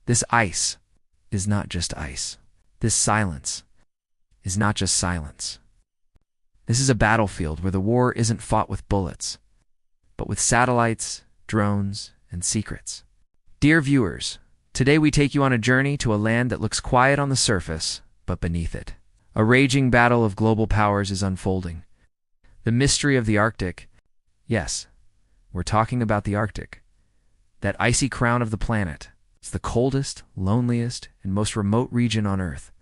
This ice is not just ice. This silence is not just silence. This is a battlefield where the war isn't fought with bullets, but with satellites, drones, and secrets. Dear viewers, today we take you on a journey to a land that looks quiet on the surface, but beneath it, a raging battle of global powers is unfolding. The mystery of the Arctic. Yes, we're talking about the Arctic. That icy crown of the planet. It's the coldest, loneliest, and most remote region on Earth.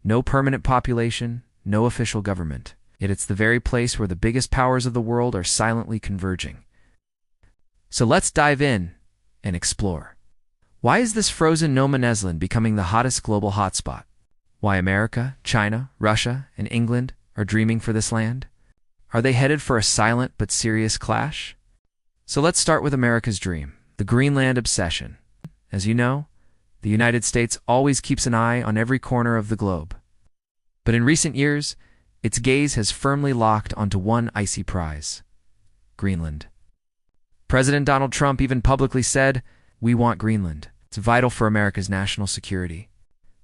No permanent population, no official government. Yet it's the very place where the biggest powers of the world are silently converging. So let's dive in and explore. Why is this frozen no man's land becoming the hottest global hotspot? Why America, China, Russia, and England are dreaming for this land? Are they headed for a silent but serious clash? So let's start with America's dream, the Greenland obsession. As you know, the United States always keeps an eye on every corner of the globe. But in recent years, its gaze has firmly locked onto one icy prize: Greenland. President Donald Trump even publicly said, "We want Greenland. It's vital for America's national security."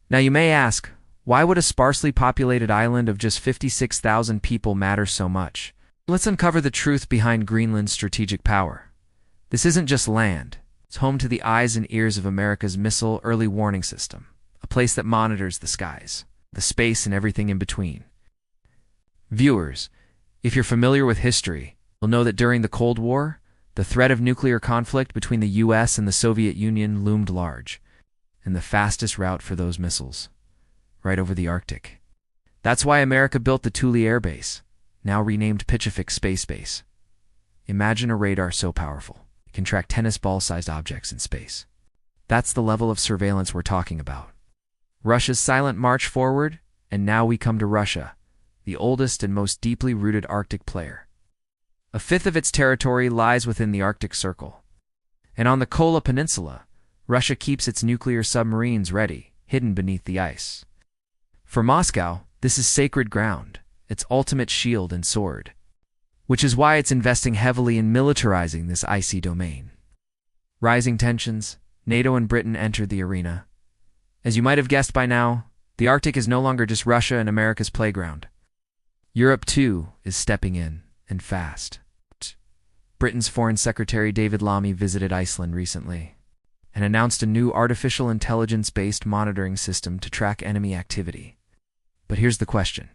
Now you may ask, why would a sparsely populated island of just 56,000 people matter so much? Let's uncover the truth behind Greenland's strategic power. This isn't just land. It's home to the eyes and ears of America's missile early warning system, a place that monitors the skies, the space, and everything in between. Viewers, if you're familiar with history, you'll know that during the Cold War, the threat of nuclear conflict between the US and the Soviet Union loomed large, and the fastest route for those missiles, right over the Arctic. That's why America built the Thule Air Base, now renamed Pacific Space Base. Imagine a radar so powerful, it can track tennis ball-sized objects in space. That's the level of surveillance we're talking about. Russia's silent march forward, and now we come to Russia, the oldest and most deeply rooted Arctic player. A fifth of its territory lies within the Arctic Circle. And on the Kola Peninsula, Russia keeps its nuclear submarines ready, hidden beneath the ice. For Moscow, this is sacred ground, its ultimate shield and sword, which is why it's investing heavily in militarizing this icy domain. Rising tensions, NATO and Britain entered the arena. As you might have guessed by now, the Arctic is no longer just Russia and America's playground. Europe, too, is stepping in, and fast. Britain's Foreign Secretary David Lammy visited Iceland recently and announced a new artificial intelligence-based monitoring system to track enemy activity. But here's the question.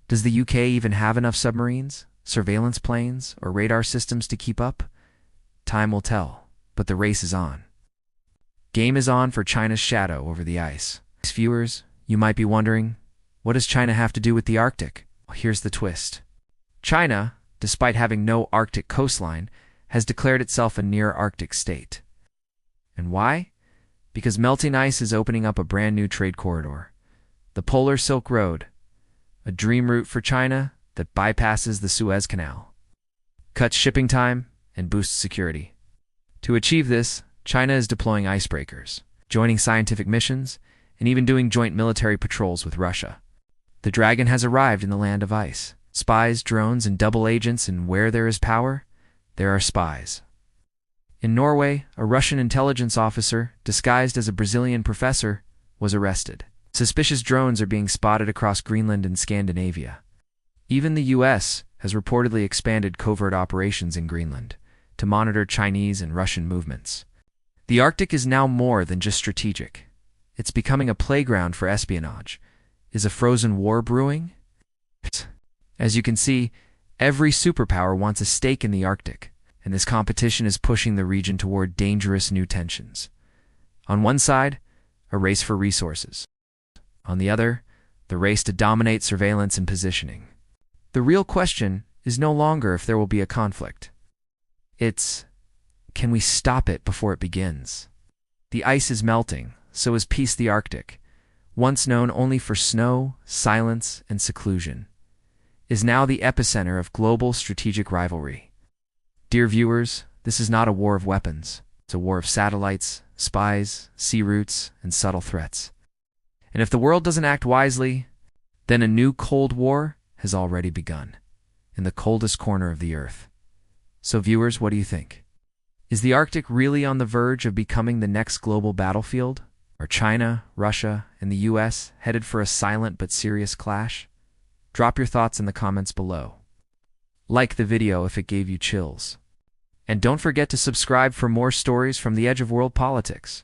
Does the UK even have enough submarines, surveillance planes, or radar systems to keep up? Time will tell, but the race is on. Game is on for China's shadow over the ice. Viewers, you might be wondering, what does China have to do with the Arctic? Here's the twist. China, despite having no Arctic coastline, has declared itself a near-Arctic state. And why? Because melting ice is opening up a brand new trade corridor, the Polar Silk Road, a dream route for China that bypasses the Suez Canal, cuts shipping time, and boosts security. To achieve this, China is deploying icebreakers, joining scientific missions, and even doing joint military patrols with Russia. The dragon has arrived in the land of ice. Spies, drones, and double agents, and where there is power, there are spies. In Norway, a Russian intelligence officer, disguised as a Brazilian professor, was arrested. Suspicious drones are being spotted across Greenland and Scandinavia. Even the US has reportedly expanded covert operations in Greenland to monitor Chinese and Russian movements. The Arctic is now more than just strategic. It's becoming a playground for espionage. Is a frozen war brewing? As you can see, every superpower wants a stake in the Arctic, and this competition is pushing the region toward dangerous new tensions. On one side, a race for resources. On the other, the race to dominate surveillance and positioning. The real question is no longer if there will be a conflict. It's, can we stop it before it begins? The ice is melting, so is peace the Arctic, once known only for snow, silence, and seclusion, is now the epicenter of global strategic rivalry. Dear viewers, this is not a war of weapons. It's a war of satellites, spies, sea routes, and subtle threats. And if the world doesn't act wisely, then a new Cold War has already begun, in the coldest corner of the Earth. So viewers, what do you think? Is the Arctic really on the verge of becoming the next global battlefield? Are China, Russia, and the US headed for a silent but serious clash? Drop your thoughts in the comments below. Like the video if it gave you chills. And don't forget to subscribe for more stories from the edge of world politics.